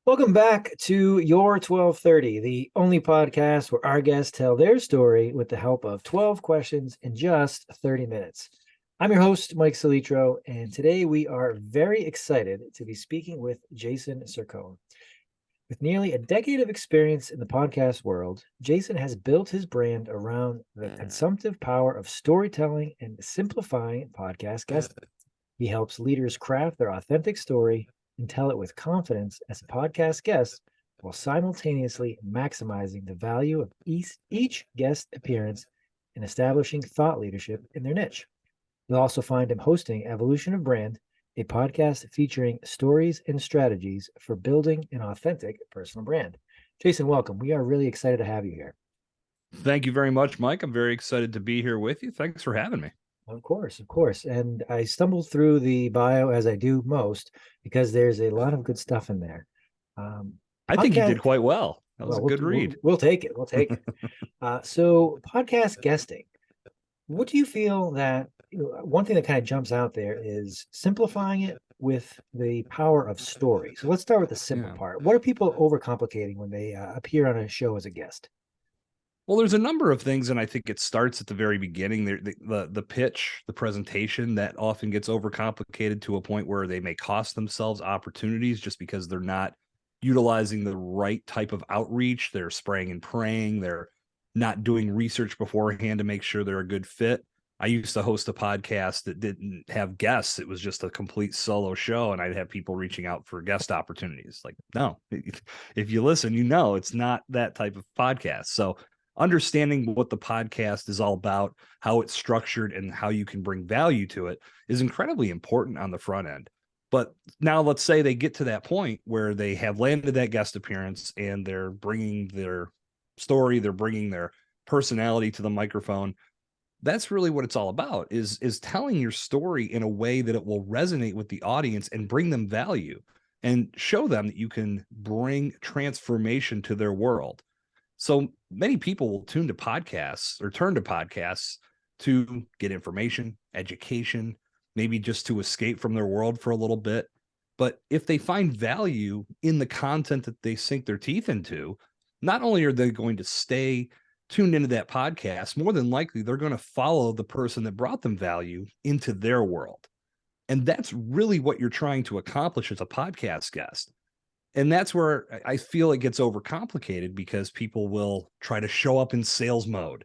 Welcome back to Your 1230, the only podcast where our guests tell their story with the help of 12 questions in just 30 minutes. I'm your host, Mike Solitro, and today we are very excited to be speaking with Jason Cercone. With nearly a decade of experience in the podcast world, Jason has built his brand around the consumptive power of storytelling and simplifying podcast guesting. He helps leaders craft their authentic story and tell it with confidence as a podcast guest while simultaneously maximizing the value of each guest appearance and establishing thought leadership in their niche. You'll also find him hosting Evolution of Brand, a podcast featuring stories and strategies for building an authentic personal brand. Jason, welcome. We are really excited to have you here. Thank you very much, Mike. I'm very excited to be here with you. Thanks for having me. Of course, of course. And I stumbled through the bio as I do most because there's a lot of good stuff in there. I think you did quite well. That was a good read. We'll take it. We'll take it. So podcast guesting, what do you feel that one thing that kind of jumps out there is simplifying it with the power of story. So let's start with the simple part. What are people overcomplicating when they appear on a show as a guest? Well, there's a number of things, and I think it starts at the very beginning. The pitch, the presentation, that often gets overcomplicated to a point where they may cost themselves opportunities just because they're not utilizing the right type of outreach. They're spraying and praying. They're not doing research beforehand to make sure they're a good fit. I used to host a podcast that didn't have guests. It was just a complete solo show, and I'd have people reaching out for guest opportunities. Like, no, if you listen, you know it's not that type of podcast. So understanding what the podcast is all about, how it's structured, and how you can bring value to it is incredibly important on the front end. But now let's say they get to that point where they have landed that guest appearance and they're bringing their story, they're bringing their personality to the microphone. That's really what it's all about, is telling your story in a way that it will resonate with the audience and bring them value and show them that you can bring transformation to their world. So many people will turn to podcasts to get information, education, maybe just to escape from their world for a little bit. But if they find value in the content that they sink their teeth into, not only are they going to stay tuned into that podcast, more than likely they're going to follow the person that brought them value into their world. And that's really what you're trying to accomplish as a podcast guest. And that's where I feel it gets overcomplicated, because people will try to show up in sales mode.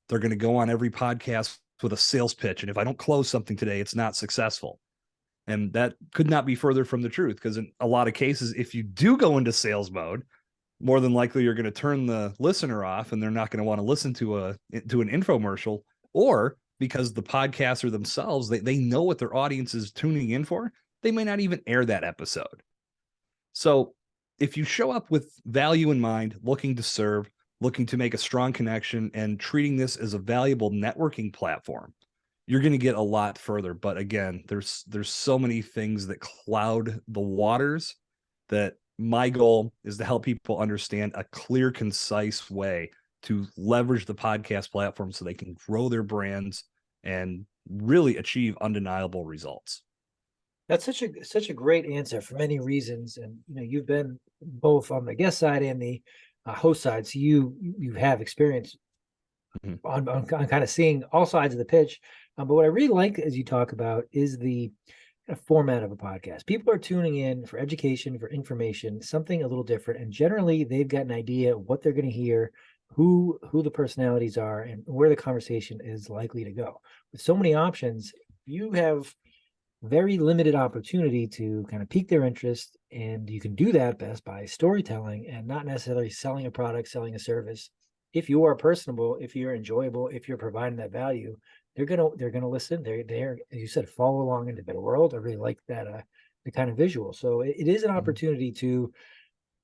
They're going to go on every podcast with a sales pitch. And if I don't close something today, it's not successful. And that could not be further from the truth, because in a lot of cases, if you do go into sales mode, more than likely you're going to turn the listener off and they're not going to want to listen to an infomercial, or because the podcaster themselves, they know what their audience is tuning in for, they may not even air that episode. So if you show up with value in mind, looking to serve, looking to make a strong connection, and treating this as a valuable networking platform, you're going to get a lot further. But again, there's so many things that cloud the waters, that my goal is to help people understand a clear, concise way to leverage the podcast platform so they can grow their brands and really achieve undeniable results. That's such a great answer for many reasons, and you've been both on the guest side and the host side, so you have experience on kind of seeing all sides of the pitch. But what I really like, as you talk about, is the format of a podcast. People are tuning in for education, for information, something a little different, and generally they've got an idea of what they're going to hear, who the personalities are, and where the conversation is likely to go. With so many options, you have very limited opportunity to kind of pique their interest, and you can do that best by storytelling and not necessarily selling a product, selling a service. If you are personable, if you're enjoyable, if you're providing that value, they're gonna listen. They're, as you said, follow along into their world. I really like that the kind of visual. So it is an opportunity to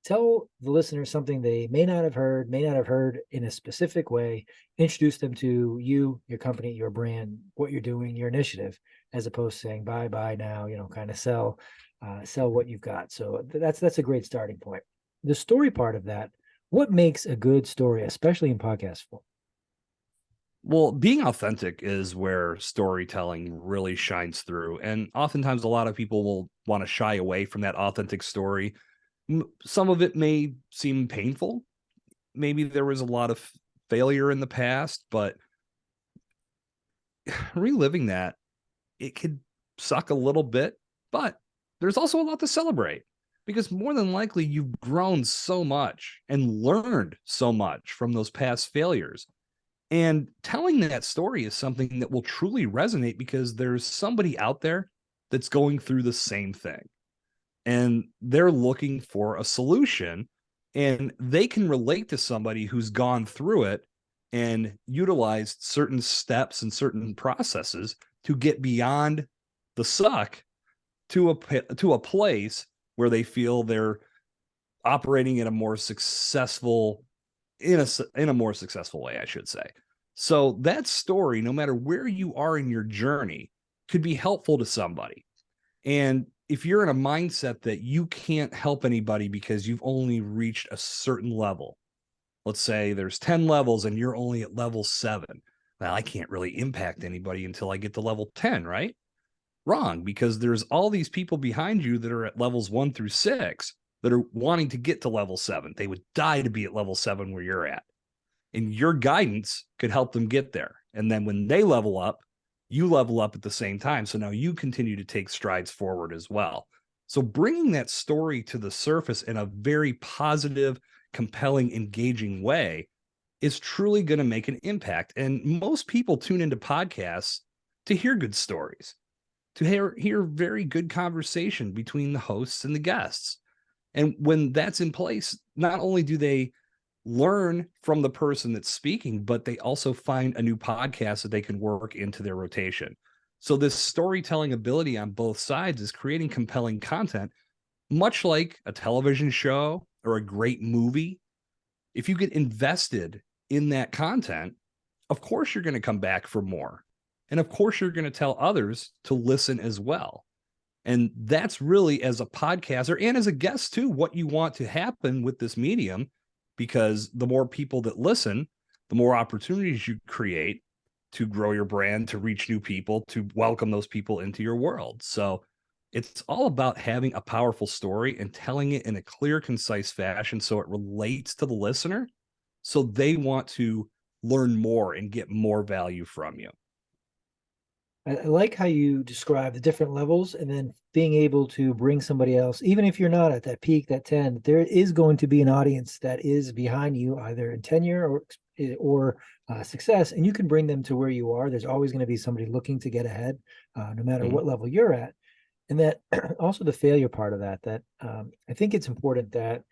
tell the listener something they may not have heard in a specific way, introduce them to you, your company, your brand, what you're doing, your initiative, as opposed to saying bye now, kind of sell what you've got. So that's a great starting point. The story part of that, what makes a good story, especially in podcast form? Well, being authentic is where storytelling really shines through. And oftentimes a lot of people will want to shy away from that authentic story, Some of it may seem painful. Maybe there was a lot of failure in the past, but reliving that, it could suck a little bit, but there's also a lot to celebrate because more than likely you've grown so much and learned so much from those past failures. And telling that story is something that will truly resonate because there's somebody out there that's going through the same thing and they're looking for a solution, and they can relate to somebody who's gone through it and utilized certain steps and certain processes to get beyond the suck to a place where they feel they're operating in a more successful in a more successful way, I should say. So that story, no matter where you are in your journey, could be helpful to somebody. And if you're in a mindset that you can't help anybody because you've only reached a certain level, let's say there's 10 levels and you're only at level 7. Well, I can't really impact anybody until I get to level 10, right? Wrong, because there's all these people behind you that are at levels 1 through 6 that are wanting to get to level 7. They would die to be at level 7 where you're at. And your guidance could help them get there. And then when they level up, you level up at the same time. So now you continue to take strides forward as well. So bringing that story to the surface in a very positive, compelling, engaging way is truly going to make an impact. And most people tune into podcasts to hear good stories, to hear very good conversation between the hosts and the guests. And when that's in place, not only do they learn from the person that's speaking, but they also find a new podcast that they can work into their rotation. So this storytelling ability on both sides is creating compelling content, much like a television show or a great movie. If you get invested in that content, of course you're going to come back for more. And of course you're going to tell others to listen as well. And that's really, as a podcaster and as a guest too, what you want to happen with this medium, because the more people that listen, the more opportunities you create to grow your brand, to reach new people, to welcome those people into your world. So it's all about having a powerful story and telling it in a clear, concise fashion so it relates to the listener, so they want to learn more and get more value from you. I like how you describe the different levels and then being able to bring somebody else, even if you're not at that peak, that 10, there is going to be an audience that is behind you, either in tenure or success, and you can bring them to where you are. There's always going to be somebody looking to get ahead, no matter what level you're at. And that also the failure part of that I think it's important that,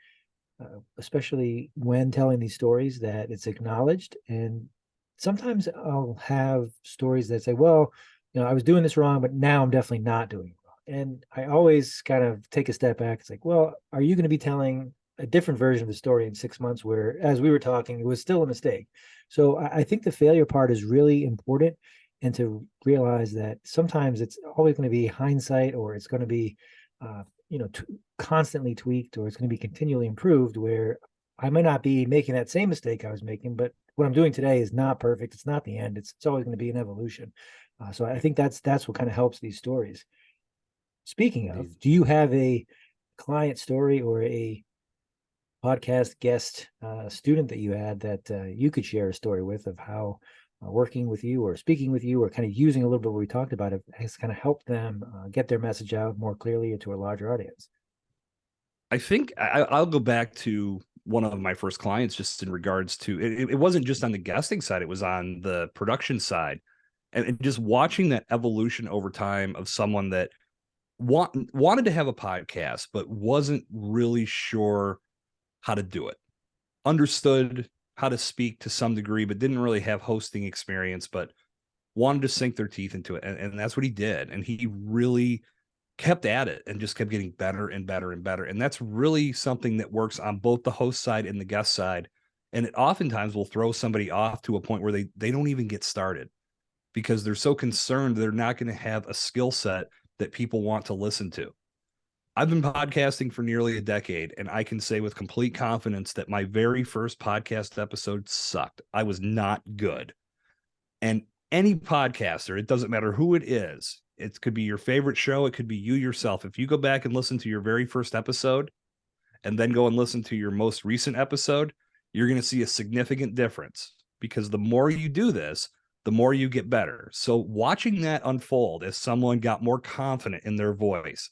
especially when telling these stories, that it's acknowledged. And sometimes I'll have stories that say, well, I was doing this wrong, but now I'm definitely not doing it wrong. And I always kind of take a step back. It's like, well, are you going to be telling a different version of the story in 6 months where, as we were talking, it was still a mistake? So I think the failure part is really important, and to realize that sometimes it's always going to be hindsight, or it's going to be, constantly tweaked, or it's going to be continually improved, where I might not be making that same mistake I was making, but what I'm doing today is not perfect. It's not the end. It's always going to be an evolution. So I think that's what kind of helps these stories. Speaking of, do you have a client story or a podcast guest student that you had that you could share a story with, of how working with you or speaking with you or kind of using a little bit what we talked about has kind of helped them get their message out more clearly to a larger audience? I think I'll go back to one of my first clients, just in regards to it wasn't just on the guesting side, it was on the production side. And just watching that evolution over time of someone that wanted to have a podcast, but wasn't really sure how to do it, understood how to speak to some degree, but didn't really have hosting experience, but wanted to sink their teeth into it. And that's what he did. And he really kept at it and just kept getting better and better and better. And that's really something that works on both the host side and the guest side. And it oftentimes will throw somebody off to a point where they don't even get started, because they're so concerned they're not going to have a skill set that people want to listen to. I've been podcasting for nearly a decade, and I can say with complete confidence that my very first podcast episode sucked. I was not good. And any podcaster, it doesn't matter who it is, it could be your favorite show, it could be you yourself. If you go back and listen to your very first episode, and then go and listen to your most recent episode, you're going to see a significant difference, because the more you do this, the more you get better. So watching that unfold as someone got more confident in their voice,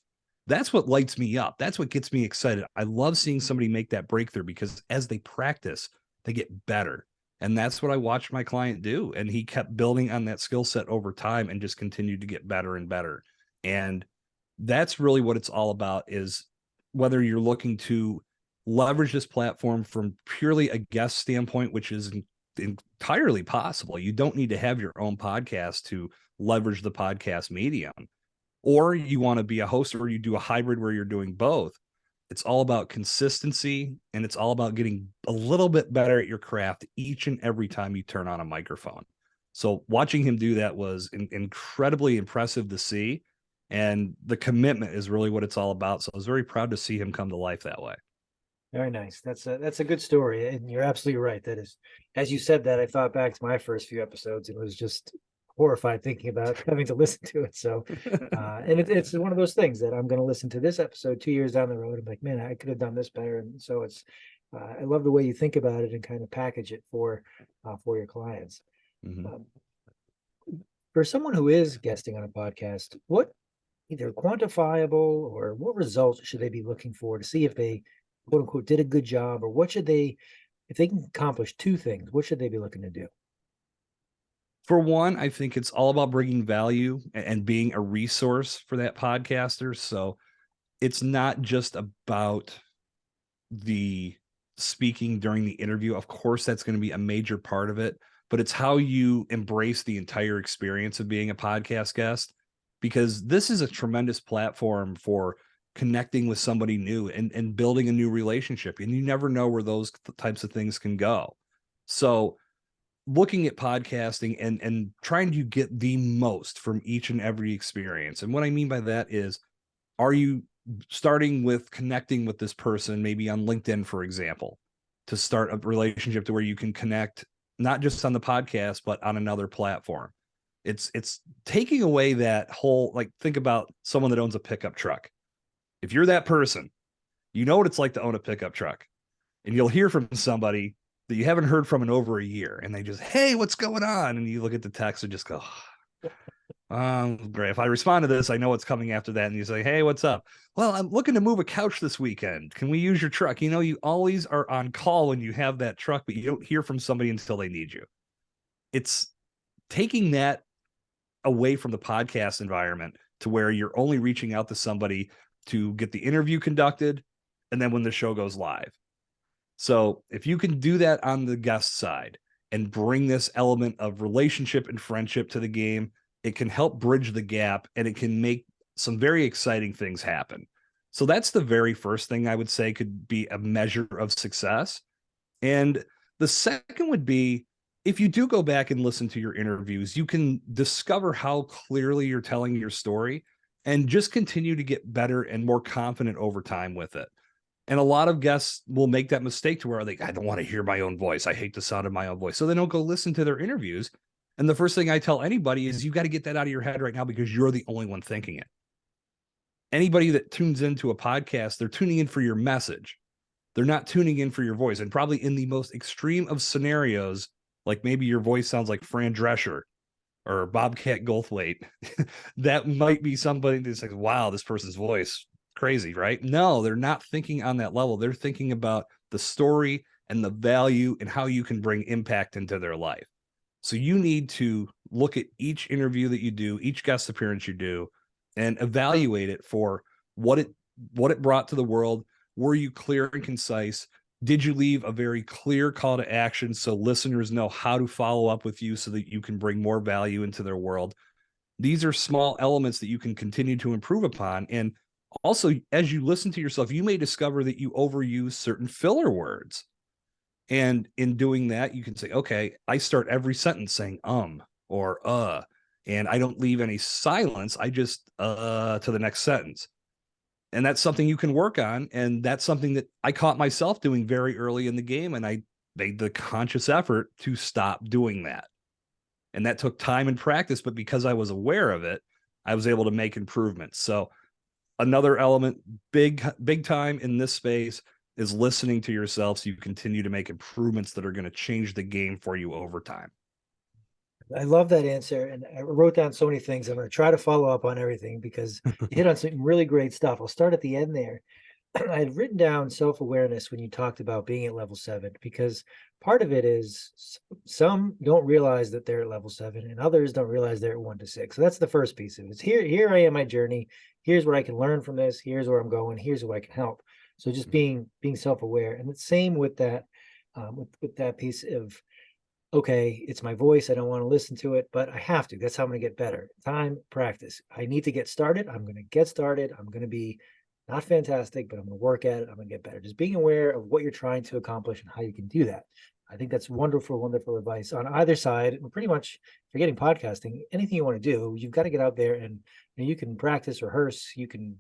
that's what lights me up. That's what gets me excited. I love seeing somebody make that breakthrough, because as they practice, they get better. And that's what I watched my client do. And he kept building on that skill set over time and just continued to get better and better. And that's really what it's all about, is whether you're looking to leverage this platform from purely a guest standpoint, which is entirely possible. You don't need to have your own podcast to leverage the podcast medium, or you want to be a host, or you do a hybrid where you're doing both. It's all about consistency, and it's all about getting a little bit better at your craft each and every time you turn on a microphone. So watching him do that was incredibly impressive to see. And the commitment is really what it's all about. So I was very proud to see him come to life that way. Very nice. That's a good story, and you're absolutely right. That is, as you said that, I thought back to my first few episodes, and was just horrified thinking about having to listen to it. So, and it's one of those things that I'm going to listen to this episode 2 years down the road. I'm like, man, I could have done this better. And so it's, I love the way you think about it and kind of package it for your clients. For someone who is guesting on a podcast, what either quantifiable or what results should they be looking for to see if they, quote unquote, did a good job, or what should they, if they can accomplish two things, what should they be looking to do? For one, I think it's all about bringing value and being a resource for that podcaster. So it's not just about the speaking during the interview. Of course, that's going to be a major part of it, but it's how you embrace the entire experience of being a podcast guest, because this is a tremendous platform for connecting with somebody new and building a new relationship. And you never know where those types of things can go. So looking at podcasting and trying to get the most from each and every experience. And what I mean by that is, are you starting with connecting with this person, maybe on LinkedIn, for example, to start a relationship to where you can connect, not just on the podcast, but on another platform? It's taking away that whole, like, think about someone that owns a pickup truck. If you're that person, you know what it's like to own a pickup truck, and you'll hear from somebody that you haven't heard from in over a year, and they just, hey, what's going on? And you look at the text and just go, great. If I respond to this, I know what's coming after that. And you say, hey, what's up? Well, I'm looking to move a couch this weekend. Can we use your truck? You know, you always are on call when you have that truck, but you don't hear from somebody until they need you. It's taking that away from the podcast environment to where you're only reaching out to somebody to get the interview conducted, and then when the show goes live. So if you can do that on the guest side and bring this element of relationship and friendship to the game, it can help bridge the gap, and it can make some very exciting things happen. So that's the very first thing I would say could be a measure of success. And the second would be, if you do go back and listen to your interviews, you can discover how clearly you're telling your story and just continue to get better and more confident over time with it. And a lot of guests will make that mistake to where I don't want to hear my own voice. I hate the sound of my own voice. So they don't go listen to their interviews. And the first thing I tell anybody is, you got to get that out of your head right now, because you're the only one thinking it. Anybody that tunes into a podcast, they're tuning in for your message. They're not tuning in for your voice. And probably in the most extreme of scenarios, like maybe your voice sounds like Fran Drescher or Bobcat Goldthwait, that might be somebody that's like, wow, this person's voice, crazy, right? No, they're not thinking on that level. They're thinking about the story and the value and how you can bring impact into their life. So you need to look at each interview that you do, each guest appearance you do, and evaluate it for what it brought to the world. Were you clear and concise? Did you leave a very clear call to action so listeners know how to follow up with you so that you can bring more value into their world? These are small elements that you can continue to improve upon. And also, as you listen to yourself, you may discover that you overuse certain filler words. And in doing that, you can say, okay, I start every sentence saying or and I don't leave any silence. I just to the next sentence. And that's something you can work on. And that's something that I caught myself doing very early in the game. And I made the conscious effort to stop doing that. And that took time and practice. But because I was aware of it, I was able to make improvements. So another element, big time in this space, is listening to yourself so you continue to make improvements that are going to change the game for you over time. I love that answer. And I wrote down so many things. I'm going to try to follow up on everything because you hit on some really great stuff. I'll start at the end there. I had written down self-awareness when you talked about being at level 7, because part of it is some don't realize that they're at level 7 and others don't realize they're at 1 to 6. So that's the first piece of it. It's here I am, my journey. Here's what I can learn from this. Here's where I'm going. Here's who I can help. So just being self-aware. And the same with that, with that piece of, okay, it's my voice. I don't want to listen to it, but I have to. That's how I'm going to get better. Time, practice. I need to get started. I'm going to get started. I'm going to be not fantastic, but I'm going to work at it. I'm going to get better. Just being aware of what you're trying to accomplish and how you can do that. I think that's wonderful, wonderful advice on either side. And pretty much forgetting podcasting, anything you want to do, you've got to get out there and you can practice, rehearse, you can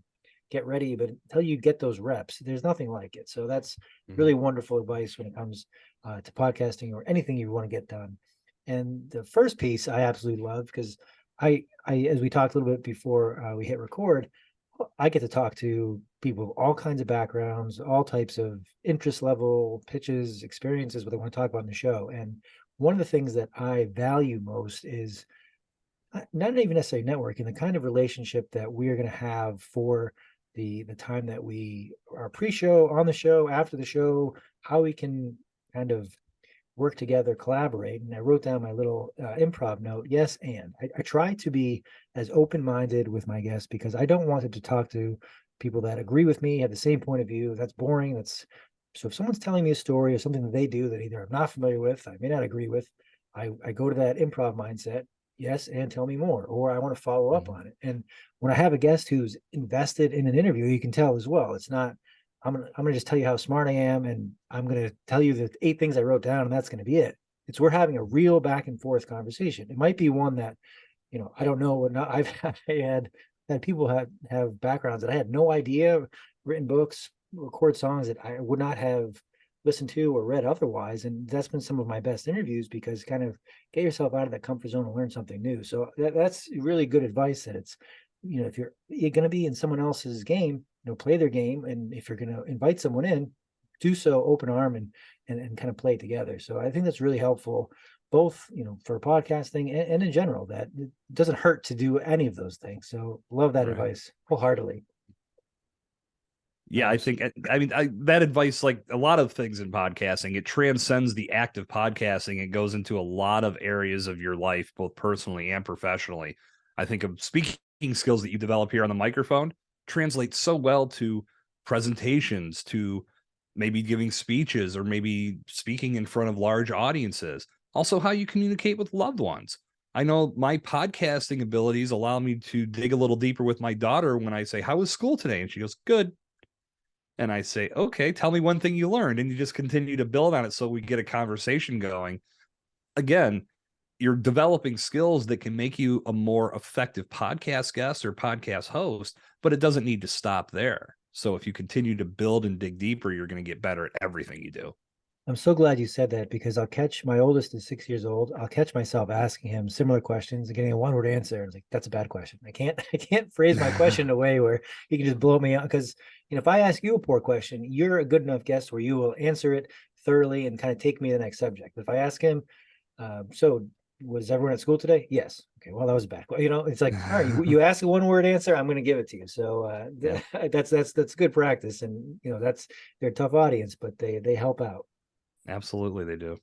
get ready, but until you get those reps, there's nothing like it. So that's really wonderful advice when it comes to podcasting or anything you want to get done. And the first piece I absolutely love because I as we talked a little bit before we hit record, I get to talk to people of all kinds of backgrounds, all types of interest level, pitches, experiences, what they want to talk about in the show. And one of the things that I value most is not even necessarily networking, the kind of relationship that we're going to have for the time that we are pre-show, on the show, after the show, how we can kind of work together, collaborate. And I wrote down my little improv note. Yes, and I try to be as open-minded with my guests because I don't want to talk to people that agree with me, have the same point of view. That's boring. So if someone's telling me a story or something that they do that either I'm not familiar with, I may not agree with, I go to that improv mindset. Yes, and tell me more, or I want to follow up on it. And when I have a guest who's invested in an interview, you can tell as well. It's not, I'm gonna just tell you how smart I am, and I'm gonna tell you the 8 things I wrote down, and that's gonna be it. It's we're having a real back and forth conversation. It might be one that, I don't know what not. I had people have backgrounds that I had no idea, written books, record songs that I would not have listened to or read otherwise. And that's been some of my best interviews because kind of get yourself out of that comfort zone and learn something new. So that's really good advice that it's, if you're going to be in someone else's game, play their game. And if you're going to invite someone in, do so open arm and kind of play it together. So I think that's really helpful, both, for podcasting and in general, that it doesn't hurt to do any of those things. So love that advice wholeheartedly. Yeah, I think, that advice, like a lot of things in podcasting, it transcends the act of podcasting. It goes into a lot of areas of your life, both personally and professionally. I think of speaking skills that you develop here on the microphone translate so well to presentations, to maybe giving speeches, or maybe speaking in front of large audiences. Also, how you communicate with loved ones. I know my podcasting abilities allow me to dig a little deeper with my daughter when I say, "How was school today?" And she goes, "Good." And I say, "Okay, tell me one thing you learned." And you just continue to build on it so we get a conversation going. Again, you're developing skills that can make you a more effective podcast guest or podcast host, but it doesn't need to stop there. So if you continue to build and dig deeper, you're going to get better at everything you do. I'm so glad you said that because my oldest is 6 years old. I'll catch myself asking him similar questions and getting a one-word answer. It's like, that's a bad question. I can't phrase my question in a way where he can just blow me out. Because, if I ask you a poor question, you're a good enough guest where you will answer it thoroughly and kind of take me to the next subject. But if I ask him, so was everyone at school today? Yes. Okay. Well, that was bad. It's like, all right, you ask a one-word answer, I'm going to give it to you. So that's good practice. And, they're a tough audience, but they help out. Absolutely, they do.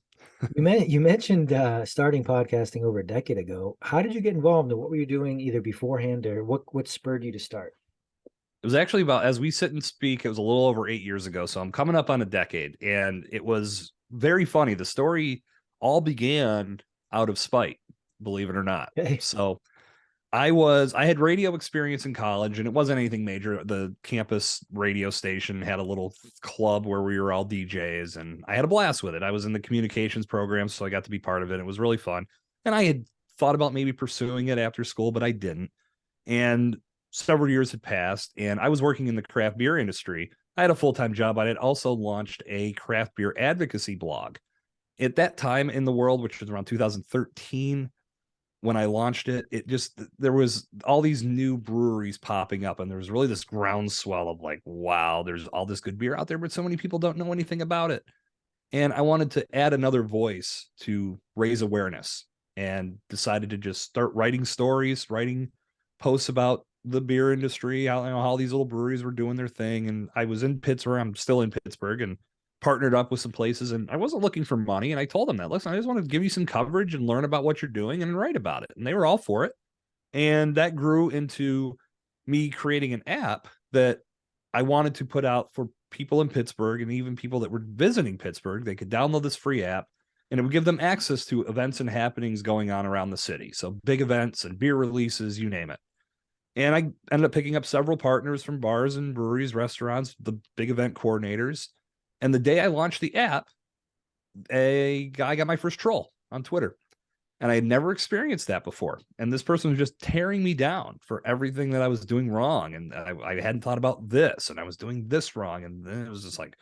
You mentioned starting podcasting over a decade ago. How did you get involved, and what were you doing either beforehand, or what spurred you to start? It was actually about, as we sit and speak, it was a little over 8 years ago. So I'm coming up on a decade, and it was very funny. The story all began out of spite, believe it or not. Okay. So I had radio experience in college, and it wasn't anything major. The campus radio station had a little club where we were all DJs, and I had a blast with it. I was in the communications program, so I got to be part of it. It was really fun. And I had thought about maybe pursuing it after school, but I didn't. And several years had passed, and I was working in the craft beer industry. I had a full-time job. I had also launched a craft beer advocacy blog. At that time in the world, which was around 2013, when I launched it, there was all these new breweries popping up, and there was really this groundswell of like, wow, there's all this good beer out there, but so many people don't know anything about it. And I wanted to add another voice to raise awareness, and decided to just start writing stories, writing posts about the beer industry, how these little breweries were doing their thing. And I was in Pittsburgh. I'm still in Pittsburgh, and partnered up with some places, and I wasn't looking for money. And I told them that, listen, I just want to give you some coverage and learn about what you're doing and write about it. And they were all for it. And that grew into me creating an app that I wanted to put out for people in Pittsburgh, and even people that were visiting Pittsburgh. They could download this free app, and it would give them access to events and happenings going on around the city. So big events and beer releases, you name it. And I ended up picking up several partners from bars and breweries, restaurants, the big event coordinators. And the day I launched the app, a guy got my first troll on Twitter. And I had never experienced that before. And this person was just tearing me down for everything that I was doing wrong. And I hadn't thought about this, and I was doing this wrong. And then it was just like,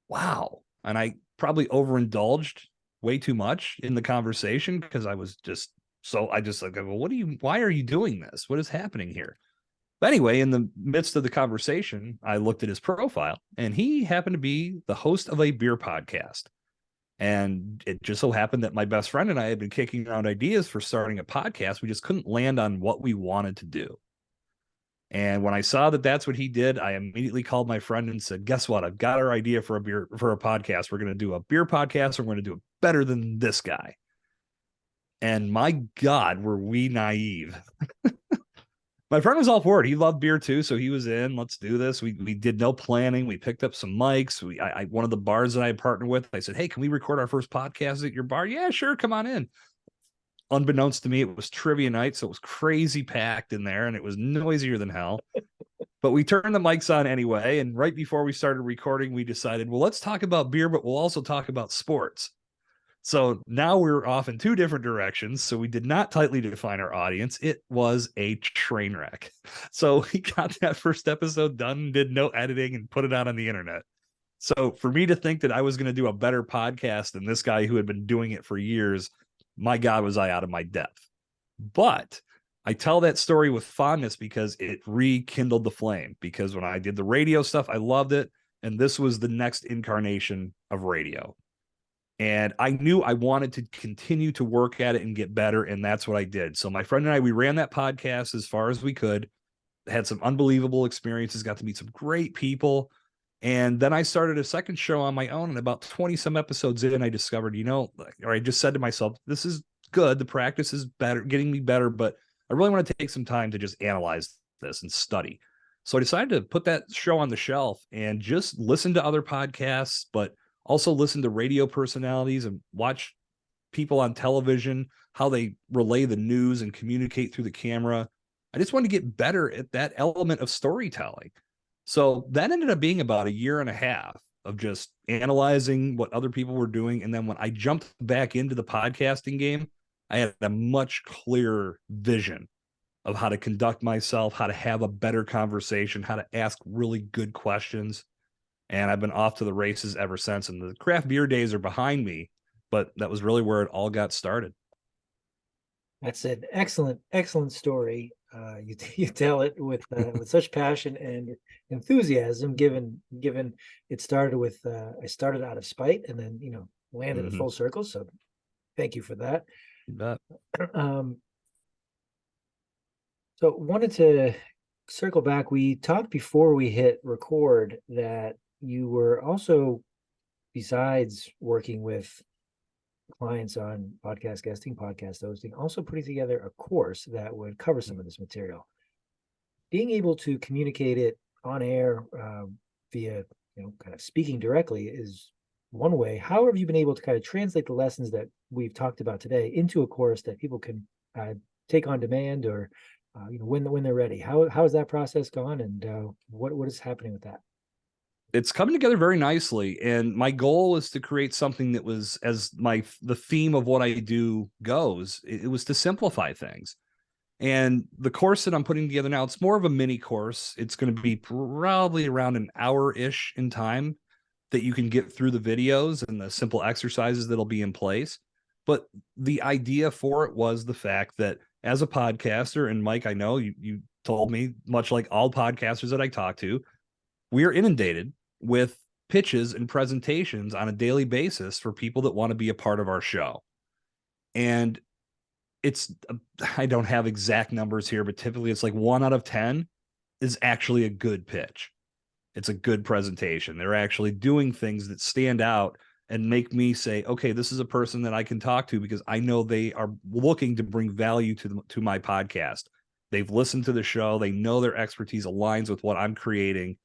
wow. And I probably overindulged way too much in the conversation, because I was just I just like, well, why are you doing this? What is happening here? But anyway, in the midst of the conversation, I looked at his profile, and he happened to be the host of a beer podcast. And it just so happened that my best friend and I had been kicking around ideas for starting a podcast. We just couldn't land on what we wanted to do. And when I saw that that's what he did, I immediately called my friend and said, guess what? I've got our idea for a podcast. We're going to do a beer podcast. We're going to do it better than this guy. And my God, were we naive. My friend was all for it. He loved beer too, so he was in. Let's do this. We did no planning. We picked up some mics. One of the bars that I had partnered with, I said, hey, can we record our first podcast at your bar? Yeah, sure. Come on in. Unbeknownst to me, it was trivia night, so it was crazy packed in there, and it was noisier than hell. But we turned the mics on anyway, and right before we started recording, we decided, well, let's talk about beer, but we'll also talk about sports. So now we're off in two different directions. So we did not tightly define our audience. It was a train wreck. So we got that first episode done, did no editing, and put it out on the internet. So for me to think that I was going to do a better podcast than this guy who had been doing it for years, my God, was I out of my depth. But I tell that story with fondness because it rekindled the flame. Because when I did the radio stuff, I loved it. And this was the next incarnation of radio. And I knew I wanted to continue to work at it and get better. And that's what I did. So my friend and I, we ran that podcast as far as we could, had some unbelievable experiences, got to meet some great people. And then I started a second show on my own. And about 20 some episodes in, I discovered, or I just said to myself, this is good. The practice is better, getting me better, but I really want to take some time to just analyze this and study. So I decided to put that show on the shelf and just listen to other podcasts, but also listen to radio personalities and watch people on television, how they relay the news and communicate through the camera. I just wanted to get better at that element of storytelling. So that ended up being about 1.5 years of just analyzing what other people were doing. And then when I jumped back into the podcasting game, I had a much clearer vision of how to conduct myself, how to have a better conversation, how to ask really good questions. And I've been off to the races ever since. And the craft beer days are behind me, but that was really where it all got started. That's an excellent story. You tell it with such passion and enthusiasm. Given it started with I started out of spite, and then landed at full circle. So thank you for that. You bet. So wanted to circle back. We talked before we hit record that you were also, besides working with clients on podcast guesting, podcast hosting, also putting together a course that would cover some of this material. Being able to communicate it on air via, kind of speaking directly is one way. How have you been able to kind of translate the lessons that we've talked about today into a course that people can take on demand, or when they're ready? How has that process gone, and what is happening with that? It's coming together very nicely. And my goal is to create something that was, as the theme of what I do goes, it was to simplify things. And the course that I'm putting together now, it's more of a mini course. It's going to be probably around an hour-ish in time that you can get through the videos and the simple exercises that'll be in place. But the idea for it was the fact that as a podcaster, and Mike, I know you told me, much like all podcasters that I talk to, we are inundated with pitches and presentations on a daily basis for people that want to be a part of our show. And it's, I don't have exact numbers here, but typically it's like 1 out of 10 is actually a good pitch. It's a good presentation. They're actually doing things that stand out and make me say, okay, this is a person that I can talk to because I know they are looking to bring value to my podcast. They've listened to the show. They know their expertise aligns with what I'm creating.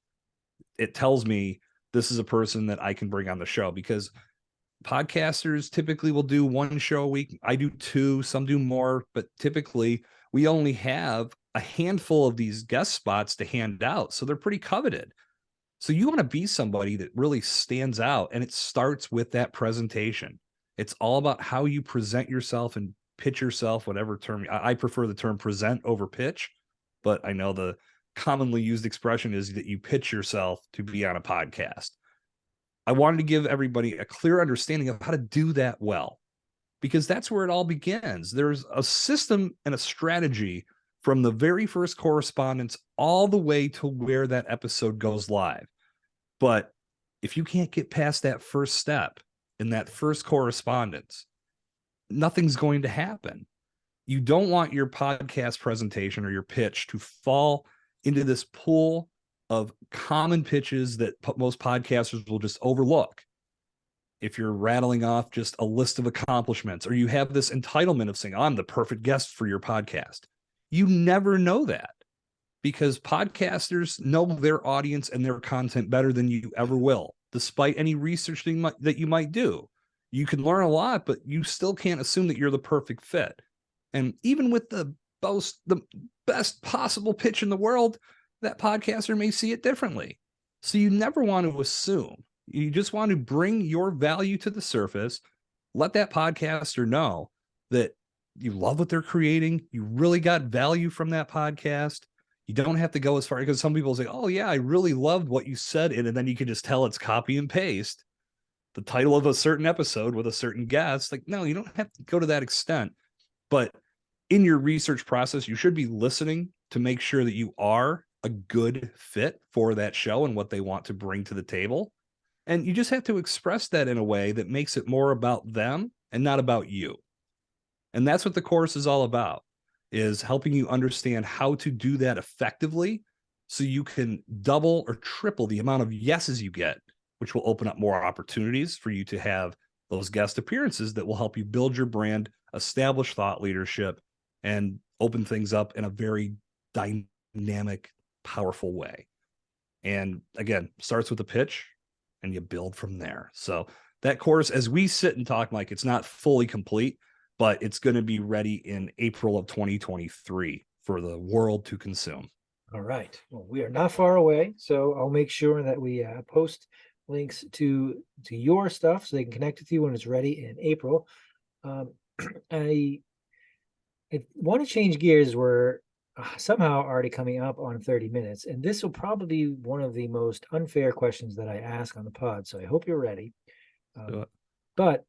It tells me this is a person that I can bring on the show, because podcasters typically will do 1 show a week. I do 2, some do more, but typically we only have a handful of these guest spots to hand out. So they're pretty coveted. So you want to be somebody that really stands out, and it starts with that presentation. It's all about how you present yourself and pitch yourself, whatever term. I prefer the term present over pitch, but I know the commonly used expression is that you pitch yourself to be on a podcast. I wanted to give everybody a clear understanding of how to do that well, because that's where it all begins. There's a system and a strategy from the very first correspondence all the way to where that episode goes live. But if you can't get past that first step in that first correspondence, nothing's going to happen. You don't want your podcast presentation or your pitch to fall into this pool of common pitches that most podcasters will just overlook. If you're rattling off just a list of accomplishments, or you have this entitlement of saying, I'm the perfect guest for your podcast, you never know that, because podcasters know their audience and their content better than you ever will, despite any research that you might do. You can learn a lot, but you still can't assume that you're the perfect fit. And even with the best possible pitch in the world, that podcaster may see it differently. So you never want to assume. You just want to bring your value to the surface. Let that podcaster know that you love what they're creating. You really got value from that podcast. You don't have to go as far, because some people say, oh yeah, I really loved what you said. And then you can just tell it's copy and paste the title of a certain episode with a certain guest. Like, no, you don't have to go to that extent. But in your research process, you should be listening to make sure that you are a good fit for that show and what they want to bring to the table. And you just have to express that in a way that makes it more about them and not about you. And that's what the course is all about, is helping you understand how to do that effectively so you can double or triple the amount of yeses you get, which will open up more opportunities for you to have those guest appearances that will help you build your brand, establish thought leadership, and open things up in a very dynamic, powerful way. And again, starts with a pitch and you build from there. So that course, as we sit and talk, Mike, it's not fully complete, but it's going to be ready in April of 2023 for the world to consume. All right. Well, we are not far away, so I'll make sure that we post links to your stuff so they can connect with you when it's ready in April. I want to change gears. We're somehow already coming up on 30 minutes, and this will probably be one of the most unfair questions that I ask on the pod, so I hope you're ready. But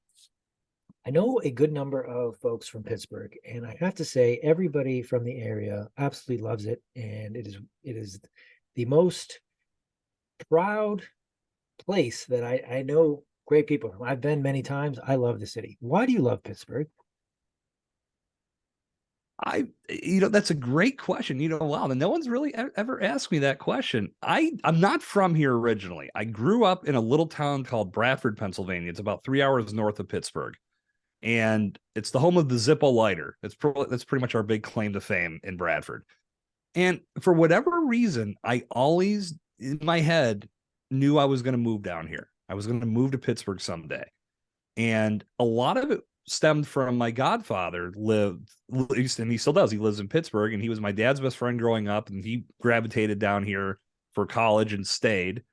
I know a good number of folks from Pittsburgh, and I have to say everybody from the area absolutely loves it, and it is the most proud place that I know great people from. I've been many times. I love the city. Why do you love Pittsburgh? That's a great question. Wow, no one's really ever asked me that question. I'm not from here originally. I grew up in a little town called Bradford, Pennsylvania. It's about 3 hours north of Pittsburgh. And it's the home of the Zippo lighter. That's pretty much our big claim to fame in Bradford. And for whatever reason, I always in my head knew I was going to move down here. I was going to move to Pittsburgh someday. And a lot of it stemmed from my godfather lived, and he still does. He lives in Pittsburgh, and he was my dad's best friend growing up, and he gravitated down here for college and stayed.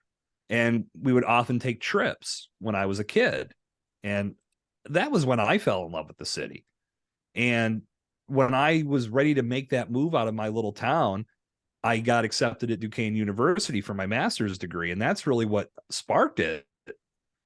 And we would often take trips when I was a kid. And that was when I fell in love with the city. And when I was ready to make that move out of my little town, I got accepted at Duquesne University for my master's degree. And that's really what sparked it.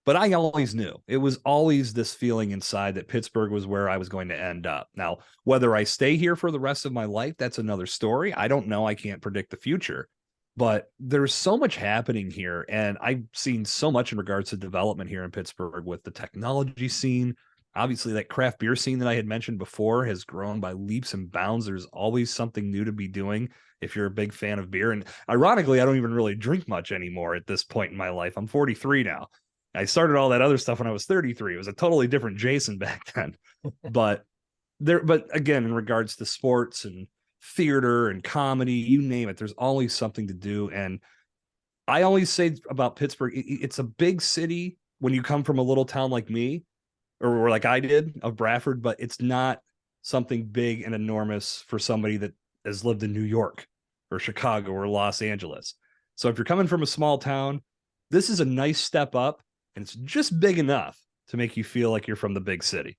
But I always knew. It was always this feeling inside that Pittsburgh was where I was going to end up. Now, whether I stay here for the rest of my life, that's another story. I don't know. I can't predict the future. But there's so much happening here. And I've seen so much in regards to development here in Pittsburgh with the technology scene. Obviously, that craft beer scene that I had mentioned before has grown by leaps and bounds. There's always something new to be doing if you're a big fan of beer. And ironically, I don't even really drink much anymore at this point in my life. I'm 43 now. I started all that other stuff when I was 33. It was a totally different Jason back then. But again, in regards to sports and theater and comedy, you name it, there's always something to do. And I always say about Pittsburgh, it's a big city when you come from a little town like me, or like I did of Bradford, but it's not something big and enormous for somebody that has lived in New York or Chicago or Los Angeles. So if you're coming from a small town, this is a nice step up, and it's just big enough to make you feel like you're from the big city.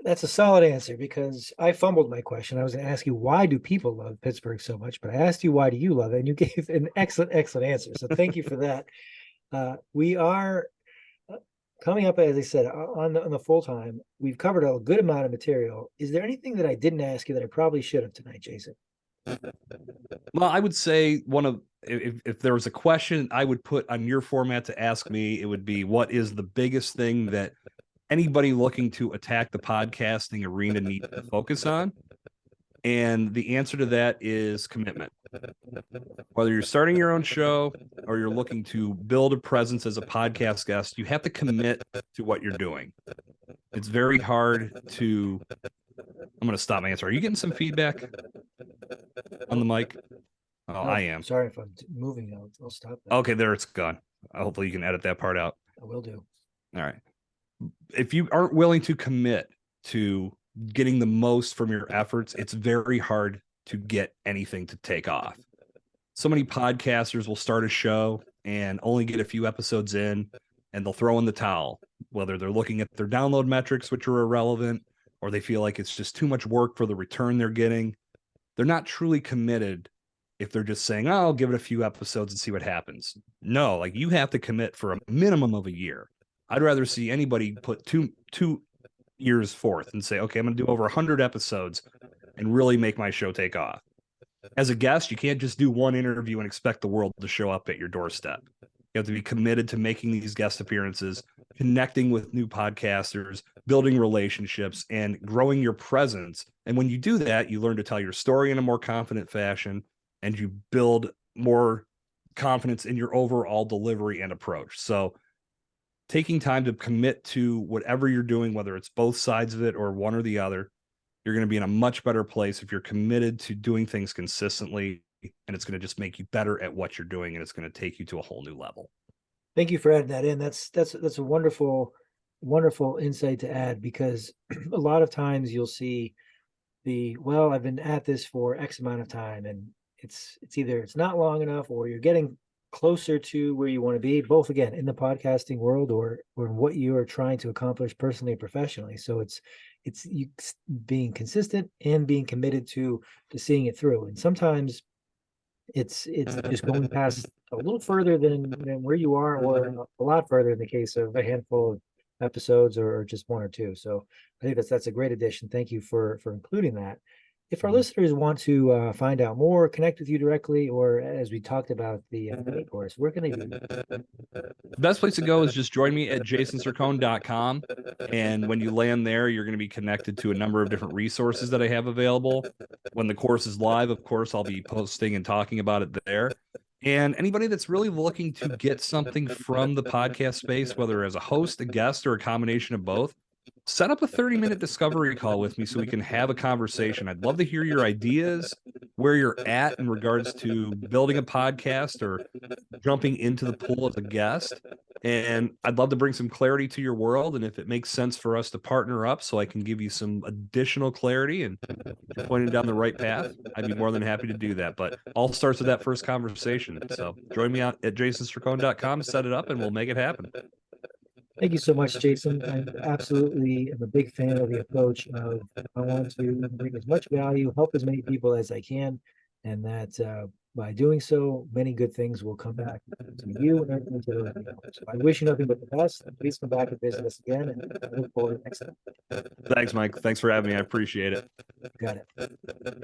That's a solid answer, because I fumbled my question. I was going to ask you, why do people love Pittsburgh so much? But I asked you, why do you love it? And you gave an excellent answer. So thank you for that. We are coming up, as I said, on the full time. We've covered a good amount of material. Is there anything that I didn't ask you that I probably should have tonight, Jason? Well, I would say if there was a question I would put on your format to ask me, it would be, what is the biggest thing that anybody looking to attack the podcasting arena needs to focus on? And the answer to that is commitment. Whether you're starting your own show or you're looking to build a presence as a podcast guest, you have to commit to what you're doing. It's very hard to. I'm going to stop my answer. Are you getting some feedback on the mic? Oh, No, I am. Sorry if I'm moving. I'll stop that. Okay, there it's gone. Hopefully you can edit that part out. I will do. All right. If you aren't willing to commit to getting the most from your efforts, it's very hard to get anything to take off. So many podcasters will start a show and only get a few episodes in, and they'll throw in the towel, whether they're looking at their download metrics, which are irrelevant, or they feel like it's just too much work for the return they're getting. They're not truly committed if they're just saying, oh, I'll give it a few episodes and see what happens. No, like, you have to commit for a minimum of a year. I'd rather see anybody put two years forth and say, okay, I'm going to do over 100 episodes and really make my show take off. As a guest, you can't just do one interview and expect the world to show up at your doorstep. You have to be committed to making these guest appearances, connecting with new podcasters, building relationships, and growing your presence. And when you do that, you learn to tell your story in a more confident fashion, and you build more confidence in your overall delivery and approach. So taking time to commit to whatever you're doing, whether it's both sides of it or one or the other, you're going to be in a much better place if you're committed to doing things consistently, and it's going to just make you better at what you're doing, and it's going to take you to a whole new level. Thank you for adding that in. That's a wonderful insight to add, because a lot of times you'll see I've been at this for X amount of time, and it's either it's not long enough, or you're getting closer to where you want to be, both, again, in the podcasting world or what you are trying to accomplish personally and professionally. So it's you being consistent and being committed to seeing it through. And sometimes it's just going past a little further than where you are, or a lot further in the case of a handful of episodes or just one or two. So I think that's a great addition. Thank you for including that. If our listeners want to find out more, connect with you directly, or as we talked about the course, where can they do that? The best place to go is just join me at jasoncercone.com. And when you land there, you're going to be connected to a number of different resources that I have available. When the course is live, of course, I'll be posting and talking about it there. And anybody that's really looking to get something from the podcast space, whether as a host, a guest, or a combination of both, set up a 30-minute discovery call with me so we can have a conversation. I'd love to hear your ideas, where you're at in regards to building a podcast or jumping into the pool as a guest. And I'd love to bring some clarity to your world. And if it makes sense for us to partner up so I can give you some additional clarity and pointing down the right path, I'd be more than happy to do that. But all starts with that first conversation. So join me out at jasoncercone.com, set it up, and we'll make it happen. Thank you so much, Jason. I absolutely am a big fan of the approach of, I want to bring as much value, help as many people as I can, and that by doing so, many good things will come back to you and to the rest. So I wish you nothing but the best. And please come back and visit us again, and I look forward to next time. Thanks, Mike. Thanks for having me. I appreciate it. Got it.